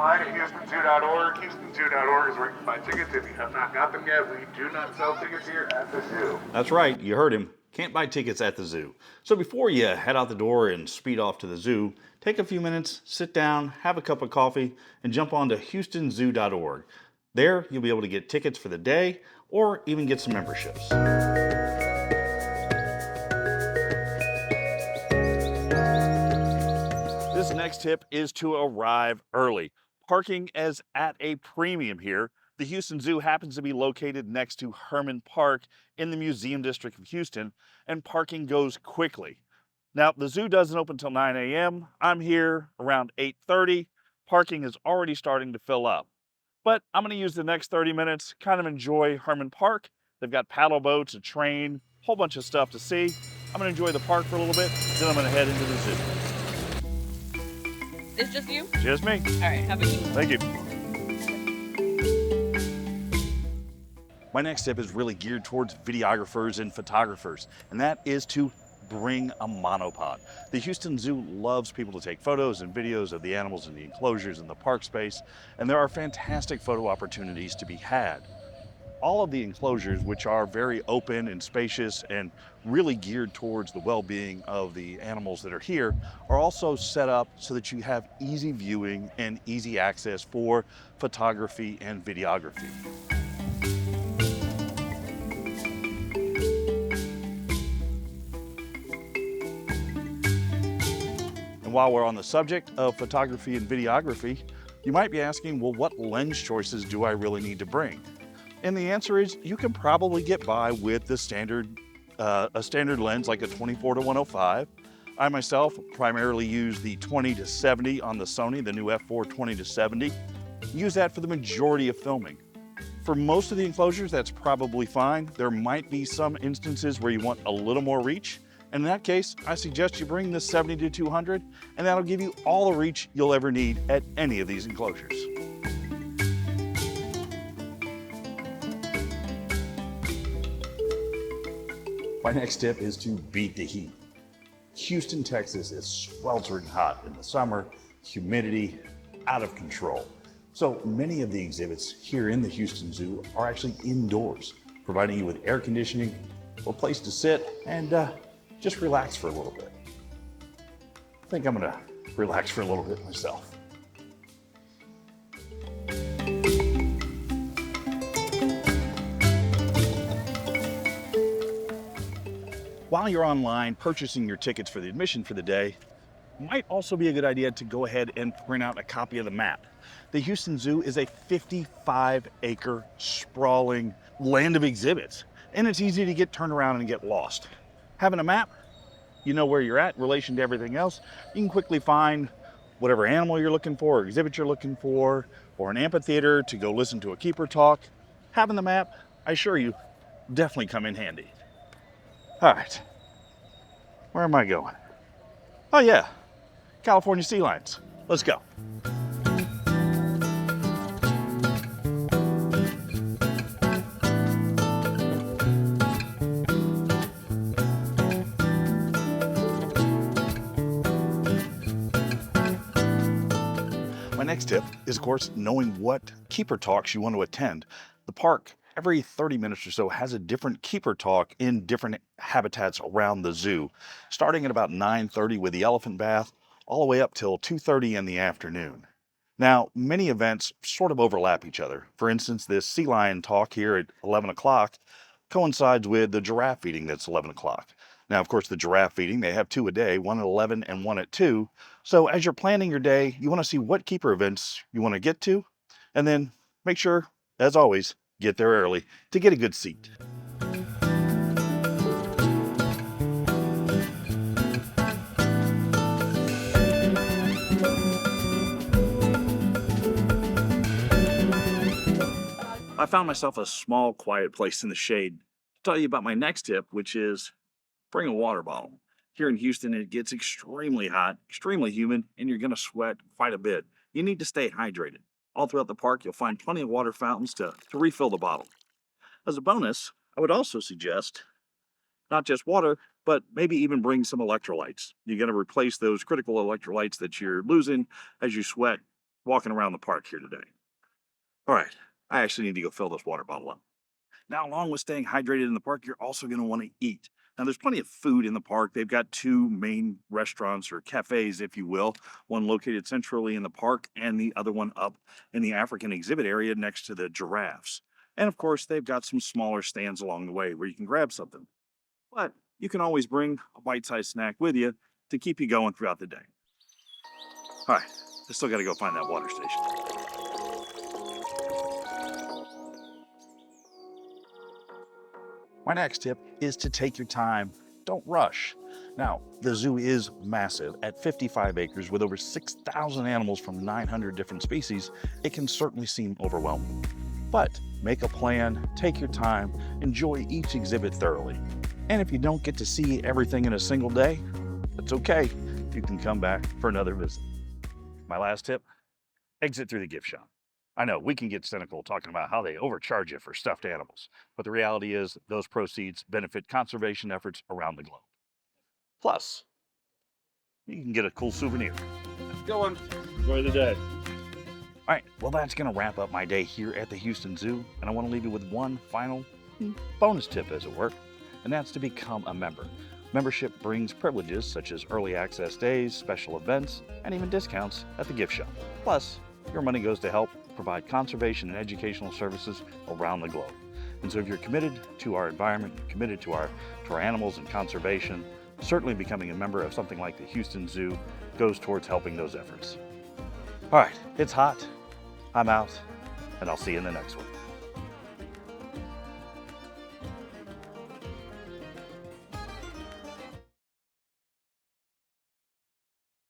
online at HoustonZoo.org. HoustonZoo.org is where you can buy tickets. If you have not got them yet, we do not sell tickets here at the zoo. That's right, you heard him. Can't buy tickets at the zoo. So before you head out the door and speed off to the zoo, take a few minutes, sit down, have a cup of coffee, and jump on to HoustonZoo.org. There, you'll be able to get tickets for the day or even get some memberships. This next tip is to arrive early. Parking is at a premium here. The Houston Zoo happens to be located next to Herman Park in the Museum District of Houston, and parking goes quickly. Now, the zoo doesn't open until 9 a.m. I'm here around 8:30. Parking is already starting to fill up. But I'm going to use the next 30 minutes, kind of enjoy Herman Park. They've got paddle boats, a train, a whole bunch of stuff to see. I'm going to enjoy the park for a little bit, then I'm going to head into the zoo. It's just you? Just me. All right, have a good one. Thank you. My next tip is really geared towards videographers and photographers, and that is to bring a monopod. The Houston Zoo loves people to take photos and videos of the animals in the enclosures and the park space, and there are fantastic photo opportunities to be had. All of the enclosures, which are very open and spacious and really geared towards the well-being of the animals that are here, are also set up so that you have easy viewing and easy access for photography and videography. And while we're on the subject of photography and videography, you might be asking, well, what lens choices do I really need to bring? And the answer is you can probably get by with the standard lens like a 24 to 105. I myself primarily use the 20 to 70 on the Sony, the new f4 20 to 70. Use that for the majority of filming. For most of the enclosures, that's probably fine. There might be some instances where you want a little more reach. And in that case, I suggest you bring the 70 to 200, and that'll give you all the reach you'll ever need at any of these enclosures. My next tip is to beat the heat. Houston, Texas is sweltering hot in the summer, humidity out of control. So many of the exhibits here in the Houston Zoo are actually indoors, providing you with air conditioning, a place to sit, and just relax for a little bit. I think I'm gonna relax for a little bit myself. While you're online purchasing your tickets for the admission for the day, it might also be a good idea to go ahead and print out a copy of the map. The Houston Zoo is a 55-acre sprawling land of exhibits, and it's easy to get turned around and get lost. Having a map, you know where you're at in relation to everything else. You can quickly find whatever animal you're looking for, or exhibit you're looking for, or an amphitheater to go listen to a keeper talk. Having the map, I assure you, definitely come in handy. All right, where am I going? Oh yeah, California sea lions. Let's go. My next tip is, of course, knowing what keeper talks you want to attend. The park, every 30 minutes or so, has a different keeper talk in different habitats around the zoo, starting at about 9:30 with the elephant bath, all the way up till 2:30 in the afternoon. Now, many events sort of overlap each other. For instance, this sea lion talk here at 11 o'clock coincides with the giraffe feeding that's 11 o'clock. Now, of course, the giraffe feeding, they have two a day, one at 11 and one at 2. So as you're planning your day, you want to see what keeper events you want to get to, and then make sure, as always, get there early to get a good seat. I found myself a small, quiet place in the shade to tell you about my next tip, which is bring a water bottle. Here in Houston, it gets extremely hot, extremely humid, and you're going to sweat quite a bit. You need to stay hydrated. All throughout the park, you'll find plenty of water fountains to refill the bottle. As a bonus, I would also suggest not just water, but maybe even bring some electrolytes. You're going to replace those critical electrolytes that you're losing as you sweat walking around the park here today. All right, I actually need to go fill this water bottle up. Now, along with staying hydrated in the park, you're also going to want to eat. Now, there's plenty of food in the park. They've got two main restaurants or cafes, if you will, one located centrally in the park and the other one up in the African exhibit area next to the giraffes. And of course, they've got some smaller stands along the way where you can grab something. But you can always bring a bite sized snack with you to keep you going throughout the day. All right, I still got to go find that water station. My next tip is to take your time. Don't rush. Now, the zoo is massive. At 55 acres with over 6,000 animals from 900 different species, it can certainly seem overwhelming. But make a plan, take your time, enjoy each exhibit thoroughly. And if you don't get to see everything in a single day, that's okay. You can come back for another visit. My last tip, exit through the gift shop. I know we can get cynical talking about how they overcharge you for stuffed animals, but the reality is those proceeds benefit conservation efforts around the globe. Plus, you can get a cool souvenir. Go on. Enjoy the day. All right, well, that's going to wrap up my day here at the Houston Zoo, and I want to leave you with one final bonus tip, as it were, and that's to become a member. Membership brings privileges such as early access days, special events, and even discounts at the gift shop. Plus, your money goes to help provide conservation and educational services around the globe. And so if you're committed to our environment, committed to our animals and conservation, certainly becoming a member of something like the Houston Zoo goes towards helping those efforts. All right, it's hot, I'm out, and I'll see you in the next one.